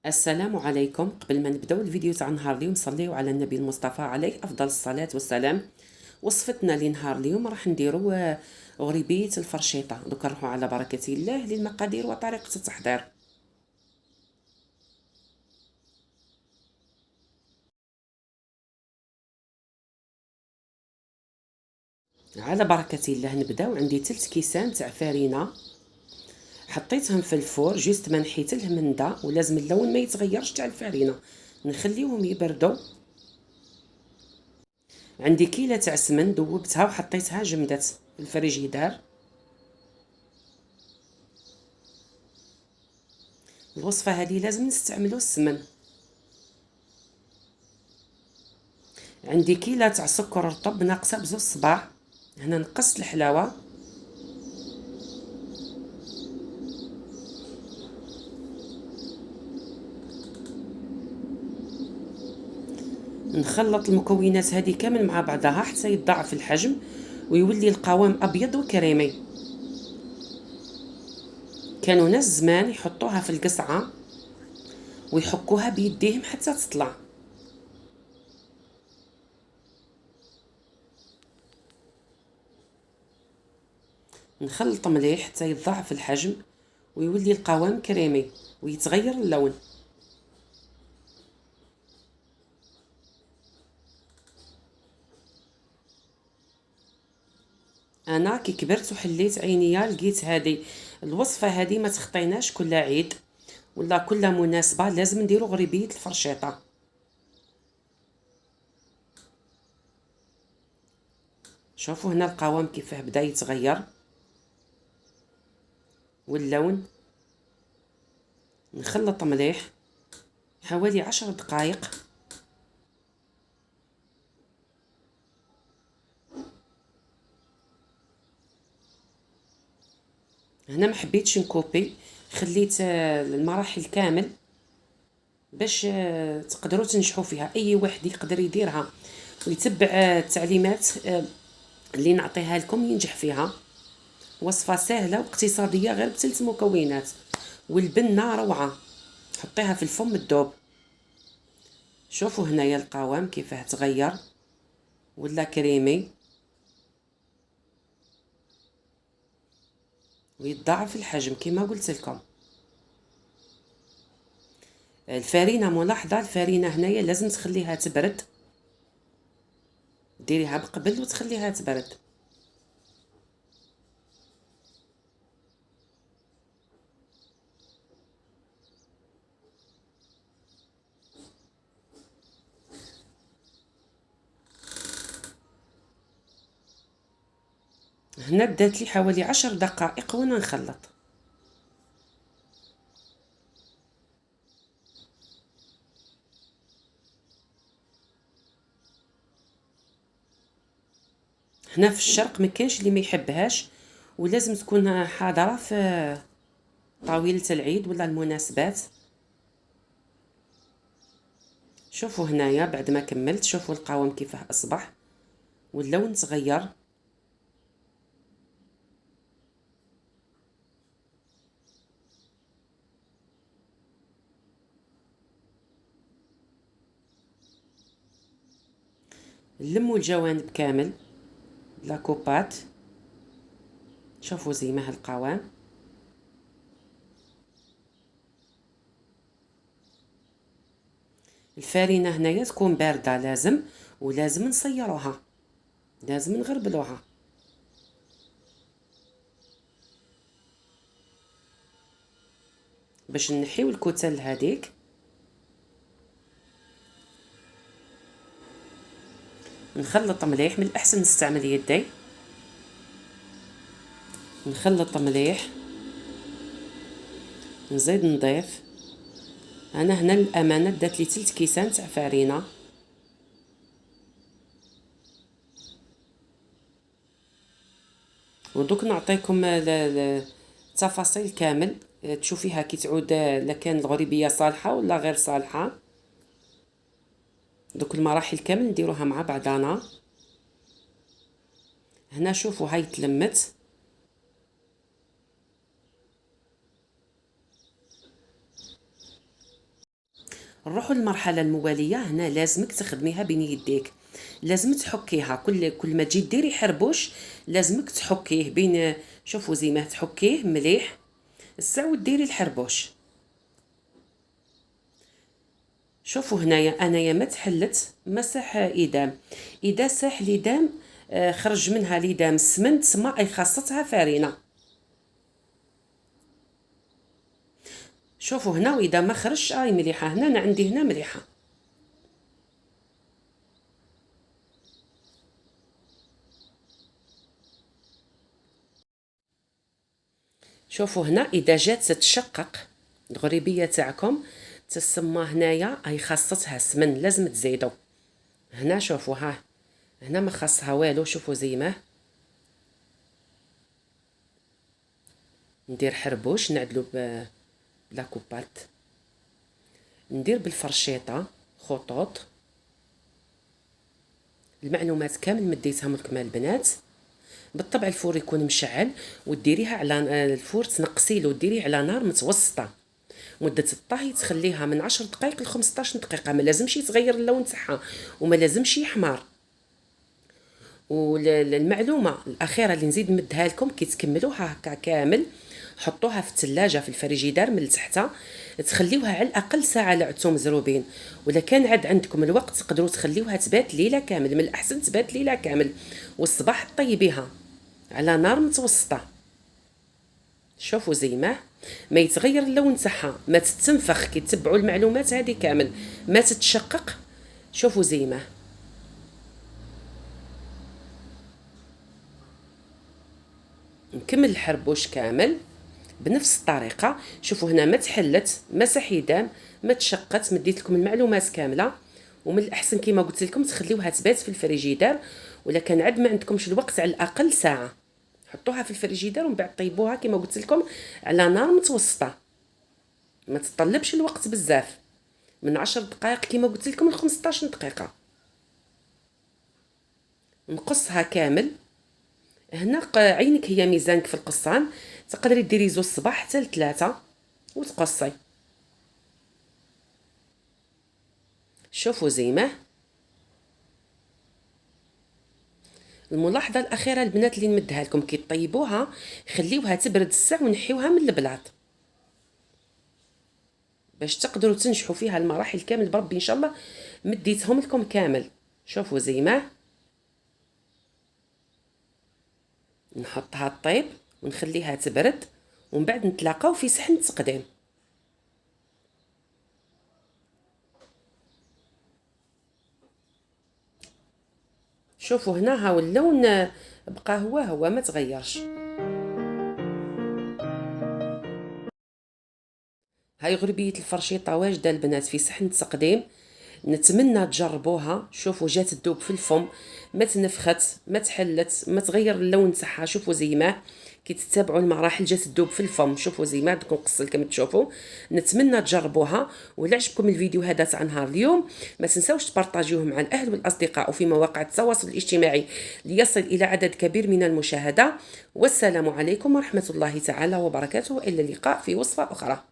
السلام عليكم. قبل ما نبداو الفيديو تاع نهار اليوم صليو على النبي المصطفى عليه افضل الصلاه والسلام. وصفتنا لنهار اليوم راح نديرو غريبيه الفرشيطه. دوك نروحو على بركه الله للمقادير وطريقه التحضير. على بركه الله نبداو. عندي 3 كيسان تاع فرينه، حطيتهم في الفور جيست ما نحيت الهمنده، ولازم اللون ما يتغيرش تاع الفرينه، نخليهم يبردوا. عندي كيله تاع سمن ذوبتها وحطيتها جمدت في الفريجيدار. الوصفه هذه لازم نستعملوا السمن. عندي كيله تاع سكر رطب ناقصه بزوج صباع. هنا نقصت الحلاوه. نخلط المكونات هذه كامل مع بعضها حتى يتضاعف الحجم ويولي القوام ابيض وكريمي. كانوا ناس زمان يحطوها في القصعه ويحكوها بيديهم حتى تطلع. نخلط مليح حتى يتضاعف الحجم ويولي القوام كريمي ويتغير اللون. انا كي كبرت وحليت عينيا لقيت هذه الوصفه هذه ما تخطيناش كل عيد ولا كل مناسبه، لازم نديرو غريبيه الفرشيطه. شوفوا هنا القوام كيفاه بدا يتغير واللون. نخلط مليح حوالي 10 دقائق. هنا ما حبيتش نكوبي، خليت المراحل كامل باش تقدروا تنجحوا فيها. اي واحد يقدر يديرها ويتبع التعليمات اللي نعطيها لكم ينجح فيها. وصفه سهله واقتصاديه غير ب3 مكونات، والبنه روعه. حطيها في الفم الذوب. شوفوا هنايا القوام كيفاه تغير ولا كريمي ويتضاعف الحجم كما قلت لكم. الفرينه ملاحظه، الفرينه هنايا لازم تخليها تبرد، ديريها بقبل وتخليها تبرد. هنا دات لي حوالي 10 دقائق وانا نخلط. هنا في الشرق ما كانش اللي ما يحبهاش، ولازم تكون حاضره في طاوله العيد ولا المناسبات. شوفوا هنايا بعد ما كملت، شوفوا القوام كيفاه اصبح واللون تغير. نلموا الجوانب كامل لاكوبات. شوفوا زي ما القوام. الفرينه هنايا تكون بارده لازم، ولازم نصيروها، لازم نغربلوها. باش نحيو الكتل هذيك نخلط مليح. من الاحسن نستعمل يدي. نخلط مليح، نزيد نضيف. انا هنا للامانه دات لي 3 كيسان تاع فرينه. ودوك نعطيكم التفاصيل كامل تشوفيها كي تعود، لا كان الغريبيه صالحه ولا غير صالحه. دوك المراحل كامل نديروها مع بعضنا. هنا شوفوا هاي تلمت. نروحوا للمرحله المواليه. هنا لازمك تخدميها بين يديك، لازم تحكيها كل ما تجي ديري حربوش لازمك تحكيه بين، شوفوا زي ما تحكيه مليح الساعه ديري الحربوش. شوفوا هنايا انايا ما تحلت مسح ايدام، اذا ساح ليدام خرج منها ليدام السمن تسمى اي خاصتها فارينه. شوفوا هنا واذا ما خرجش مليحه، هنا انا عندي هنا مليحه. شوفوا هنا اذا جات تتشقق الغريبيه تاعكم تسمى هنايا اي خاصتها سمن لازم تزيدوا. هنا شوفوا ها هنا ما خاصها والو. شوفوا زي ما ندير حربوش نعدلو بلا كوبات، ندير بالفرشيطه خطوط. المعلومات كامل مديتهم لكم البنات. بالطبع الفور يكون مشعل وديريها على الفور تنقسيلو وديريه على نار متوسطه. مده الطهي تخليها من 10 دقائق ل 15 دقيقه، ما لازمش يتغير اللون تاعها وما لازمش يحمر. والمعلومه الاخيره اللي نزيد نمدها لكم، كي تكملوها هكا كامل حطوها في الثلاجه في الفريجيدار من تحت، تخليوها على الاقل ساعه لعتو مزروبين. ولا كان عاد عندكم الوقت تقدروا تخليوها تبات ليله كامل، من الاحسن تبات ليله كامل والصباح طيبيها على نار متوسطه. شوفوا زي ما يتغير اللون تاعها، ما تتنفخ كي تتبعوا المعلومات هذه كامل، ما تتشقق. شوفوا زي ما نكمل الحربوش كامل بنفس الطريقه. شوفوا هنا ما تحلت ما سحيدام ما تشقت، مديت لكم المعلومات كامله. ومن الاحسن كما قلت لكم تخليوها تبات في الفريجيدار، ولا كان عاد ما عندكمش الوقت على الاقل ساعه حطوها في الفريجيدار ومن بعد طيبوها كما قلت لكم على نار متوسطه. ما تطلبش الوقت بزاف، من 10 دقائق كما قلت لكم ل 15 دقيقه. نقصها كامل. هنا عينك هي ميزانك في القصان، تقدري ديري زوج الصباح حتى ل3 وتقصي. شوفوا زي ما الملاحظه الاخيره البنات اللي نمدها لكم، كي طيبوها خليوها تبرد الساعه ونحيوها من البلاط باش تقدروا تنجحوا فيها المراحل كامل بربي ان شاء الله. مديتهم لكم كامل. شوفوا زي ما نحطها طيب ونخليها تبرد ومن بعد نتلاقاو في صحن التقديم. شوفوا هنا هاو اللون بقى هو ما تغيرش. هاي غربيه الفرشيطه واجده البنات في صحن التقديم، نتمنى تجربوها. شوفوا جات تذوب في الفم، ما تنفخت ما تحلت ما تغير اللون تاعها. شوفوا زي ما كي تتبعوا المراحل جات تذوب في الفم. شوفوا زي ما بدكم نقص لكم تشوفوا. نتمنى تجربوها. ولا عجبكم الفيديو هذا تاع نهار اليوم ما تنساوش تبارطاجيوه مع الاهل والاصدقاء وفي مواقع التواصل الاجتماعي ليصل الى عدد كبير من المشاهده. والسلام عليكم ورحمه الله تعالى وبركاته، الى اللقاء في وصفه اخرى.